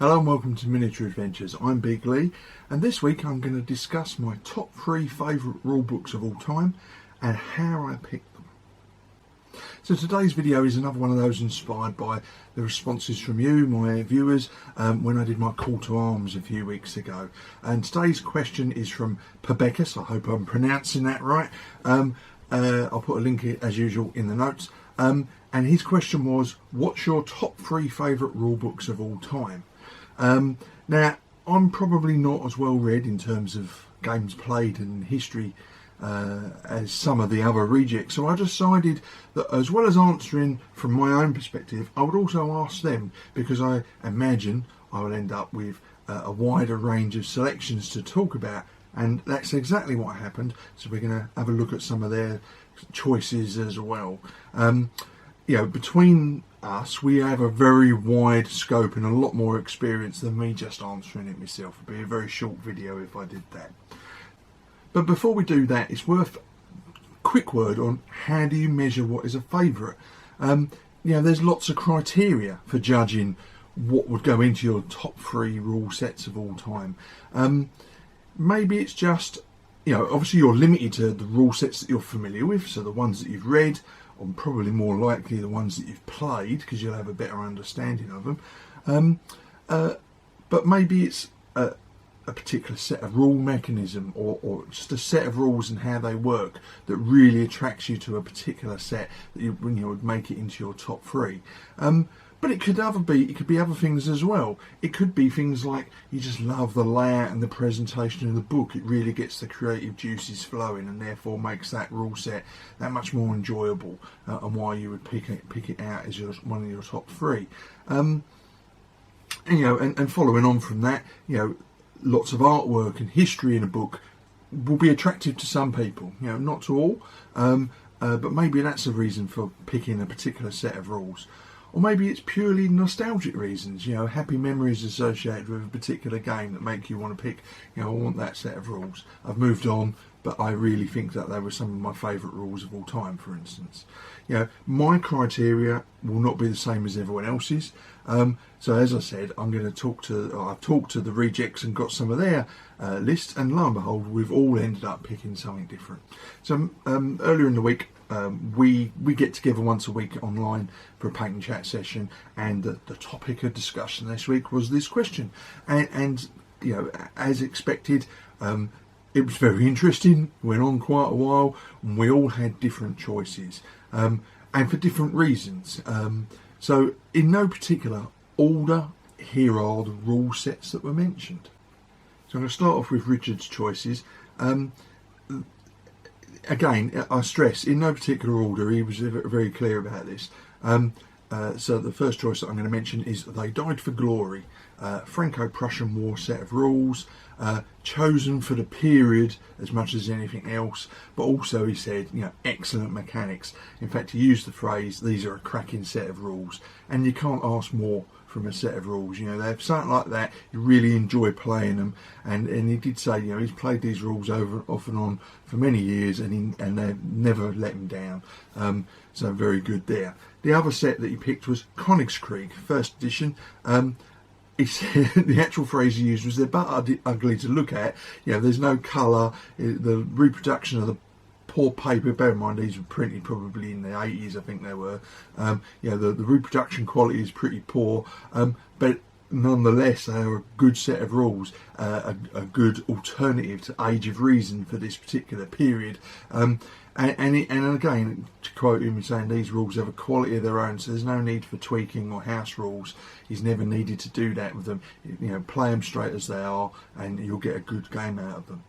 Hello and welcome to Miniature Adventures. I'm Big Lee, and this week I'm going to discuss my top 3 favourite rule books of all time and how I picked them. So today's video is another one of those inspired by the responses from you, my viewers, when I did my call to arms a few weeks ago. And today's question is from pbeccas. I hope I'm pronouncing that right. I'll put a link as usual in the notes. And his question was, what's your top 3 favourite rule books of all time? Now, I'm probably not as well read in terms of games played and history as some of the other rejects, so I decided that as well as answering from my own perspective, I would also ask them, because I imagine I will end up with a wider range of selections to talk about, and that's exactly what happened. So we're going to have a look at some of their choices as well. You know, between us, we have a very wide scope and a lot more experience than me just answering it myself. It'd be a very short video if I did that. But before we do that, it's worth a quick word on how do you measure what is a favourite. You know, there's lots of criteria for judging what would go into your top 3 rule sets of all time. Maybe it's just, you know, obviously you're limited to the rule sets that you're familiar with, so the ones that you've read, or probably more likely the ones that you've played, because you'll have a better understanding of them. But maybe it's a particular set of rule mechanism, or just a set of rules and how they work that really attracts you to a particular set that you would make it into your top 3. But it could be other things as well. It could be things like you just love the layout and the presentation of the book. It really gets the creative juices flowing and therefore makes that rule set that much more enjoyable, and why you would pick it out as one of your top 3. And, you know, and following on from that, you know, lots of artwork and history in a book will be attractive to some people. You know, not to all, but maybe that's a reason for picking a particular set of rules. Or maybe it's purely nostalgic reasons, you know, happy memories associated with a particular game that make you want to pick, you know, I want that set of rules. I've moved on, but I really think that they were some of my favourite rules of all time, for instance. You know, my criteria will not be the same as everyone else's. So as I said, I've talked to the rejects and got some of their lists, and lo and behold, we've all ended up picking something different. So earlier in the week, we get together once a week online for a paint and chat session, and the topic of discussion this week was this question, and you know, as expected, it was very interesting, went on quite a while, and we all had different choices, and for different reasons. So in no particular order, here are the rule sets that were mentioned. So I'm going to start off with Richard's choices. Again, I stress, in no particular order, he was very clear about this. So the first choice that I'm going to mention is They Died for Glory, Franco-Prussian War set of rules, chosen for the period as much as anything else, but also he said, you know, excellent mechanics. In fact, he used the phrase, these are a cracking set of rules, and you can't ask more from a set of rules. You know, they have something like that, you really enjoy playing them, and he did say, you know, he's played these rules over off and on for many years, and they've never let him down. So very good there. The other set that he picked was Koenig Krieg, first edition. He said the actual phrase he used was they're but ugly to look at. You know, there's no colour, the reproduction of the poor paper, bear in mind these were printed probably in the 80s, I think they were. You know, the reproduction quality is pretty poor, but nonetheless they are a good set of rules, a good alternative to Age of Reason for this particular period. And again, to quote him, saying these rules have a quality of their own, so there's no need for tweaking or house rules. He's never needed to do that with them. You know, play them straight as they are, and you'll get a good game out of them.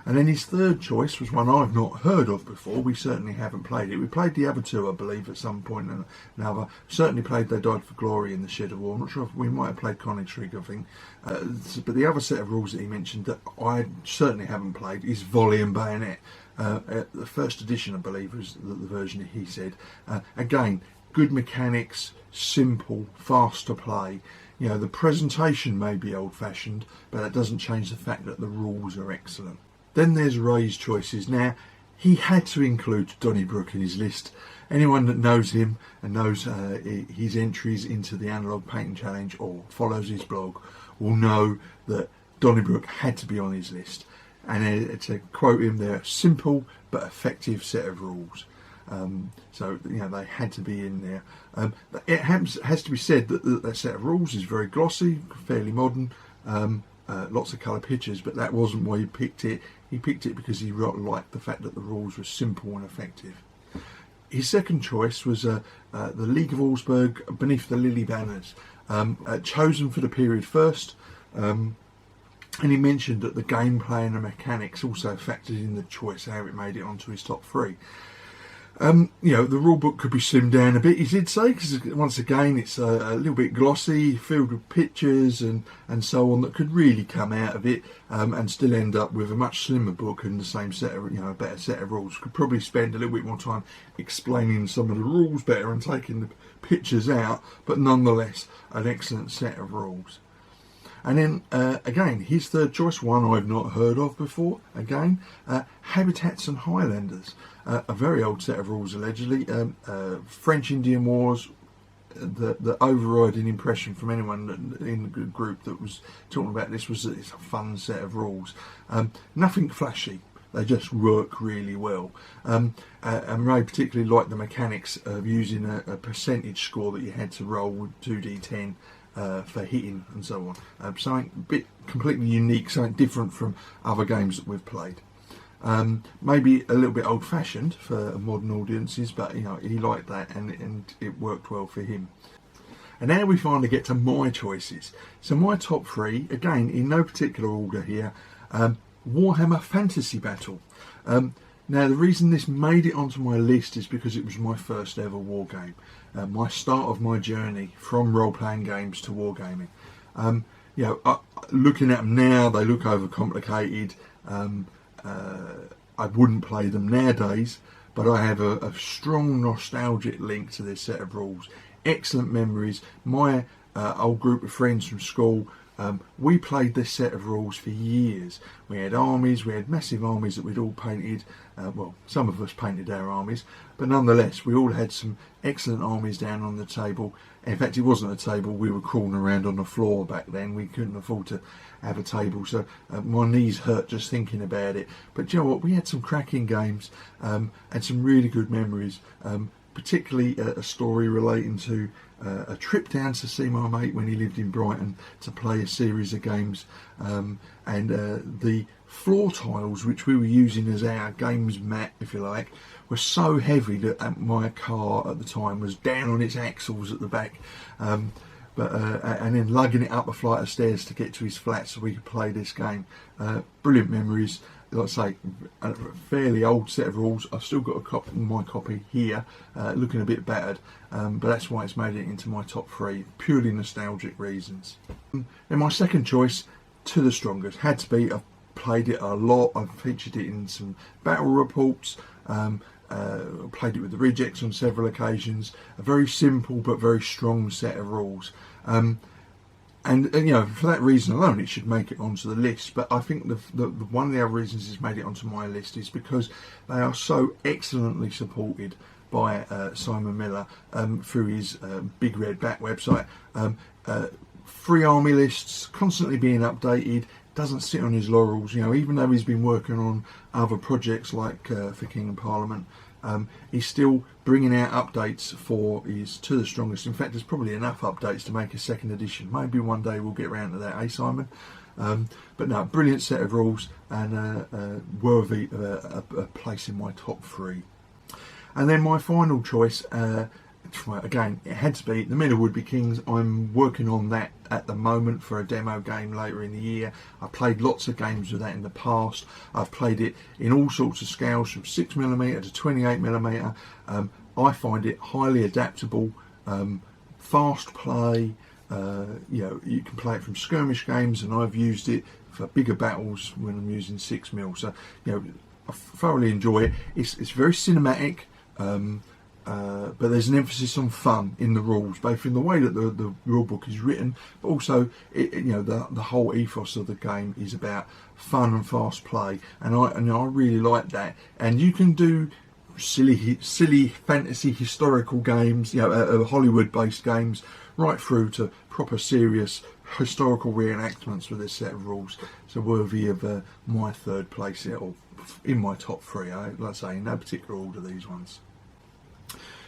And then his third choice was one I've not heard of before. We certainly haven't played it. We played the other two, I believe, at some point or another. Certainly played They Died for Glory in the Shed of War. I'm not sure if we might have played Koenig Krieg, I think. But the other set of rules that he mentioned that I certainly haven't played is Volley and Bayonet. The first edition, I believe, was the version he said. Again, good mechanics, simple, fast to play. You know, the presentation may be old-fashioned, but that doesn't change the fact that the rules are excellent. Then there's Ray's choices. Now, he had to include Donnybrook in his list. Anyone that knows him and knows his entries into the Analog Painting Challenge or follows his blog will know that Donnybrook had to be on his list. And to quote him, they're a simple but effective set of rules. So they had to be in there. It has to be said that that set of rules is very glossy, fairly modern, lots of colour pictures, but that wasn't why he picked it. He picked it because he liked the fact that the rules were simple and effective. His second choice was the League of Augsburg Beneath the Lily Banners, chosen for the period first. And he mentioned that the gameplay and the mechanics also factored in the choice, how it made it onto his top three. The rulebook could be slimmed down a bit, he did say, because once again it's a little bit glossy, filled with pictures and so on, that could really come out of it and still end up with a much slimmer book and the same set of, a better set of rules. Could probably spend a little bit more time explaining some of the rules better and taking the pictures out, but nonetheless an excellent set of rules. And then again, his third choice, one I've not heard of before, again, Habitats and Highlanders, a very old set of rules allegedly, French-Indian Wars. The overriding impression from anyone in the group that was talking about this was that it's a fun set of rules. Nothing flashy, they just work really well. And Ray particularly liked the mechanics of using a percentage score that you had to roll with 2d10 for hitting and so on. Something a bit completely unique, something different from other games that we've played. Maybe a little bit old-fashioned for modern audiences, but he liked that and it worked well for him. And now we finally get to my choices. So my top three, again in no particular order here, Warhammer Fantasy Battle. Now the reason this made it onto my list is because it was my first ever war game, my start of my journey from role-playing games to wargaming. Looking at them now, they look overcomplicated. I wouldn't play them nowadays, but I have a strong nostalgic link to this set of rules. Excellent memories. My old group of friends from school, we played this set of rules for years. We had armies, we had massive armies that we'd all painted. Well, some of us painted our armies, but nonetheless we all had some excellent armies down on the table. In fact, it wasn't a table, we were crawling around on the floor back then. We couldn't afford to have a table, so my knees hurt just thinking about it. But you know what, we had some cracking games and some really good memories, particularly a story relating to a trip down to see my mate when he lived in Brighton to play a series of games, and the floor tiles which we were using as our games mat, if you like, were so heavy that my car at the time was down on its axles at the back, and then lugging it up a flight of stairs to get to his flat so we could play this game. Brilliant memories. Like I say, a fairly old set of rules. I've still got my copy here, looking a bit battered, but that's why it's made it into my top three, purely nostalgic reasons. Then my second choice, To the Strongest, had to be. I've played it a lot. I've featured it in some battle reports. Played it with the Rejects on several occasions. A very simple but very strong set of rules. And for that reason alone, it should make it onto the list. But I think the one of the other reasons it's made it onto my list is because they are so excellently supported by Simon Miller through his Big Red Bat website. Free army lists, constantly being updated. Doesn't sit on his laurels. Even though he's been working on other projects like for King and Parliament, he's still bringing out updates for his To the Strongest. In fact, there's probably enough updates to make a second edition. Maybe one day we'll get around to that, Simon? But no, brilliant set of rules and worthy of a place in my top three. And then my final choice, again, it had to be The Men Who Would Be Kings. I'm working on that at the moment for a demo game later in the year. I've played lots of games with that in the past. I've played it in all sorts of scales from 6mm to 28mm. I find it highly adaptable, fast play. You can play it from skirmish games, and I've used it for bigger battles when I'm using 6mm. So I thoroughly enjoy it. It's very cinematic. but there's an emphasis on fun in the rules, both in the way that the rule book is written, but also the whole ethos of the game is about fun and fast play, and I really like that. And you can do silly fantasy historical games, Hollywood-based games, right through to proper serious historical reenactments with this set of rules. So worthy of my third place, or in my top three. Like I say, in no particular order, these ones.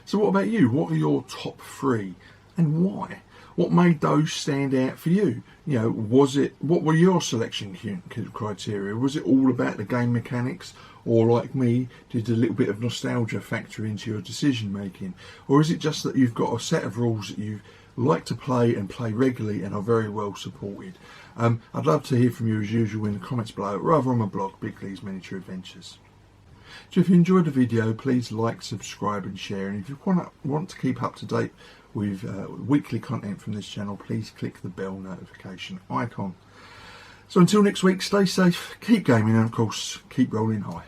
So what about you? What are your top three, and why? What made those stand out for you? What were your selection criteria? Was it all about the game mechanics, or like me, did a little bit of nostalgia factor into your decision making? Or is it just that you've got a set of rules that you like to play and play regularly and are very well supported? I'd love to hear from you as usual in the comments below, or rather on my blog, Bickley's Miniature Adventures. So if you enjoyed the video, please like, subscribe and share, and if you want to keep up to date with weekly content from this channel, please click the bell notification icon. So until next week, stay safe, keep gaming, and of course keep rolling high.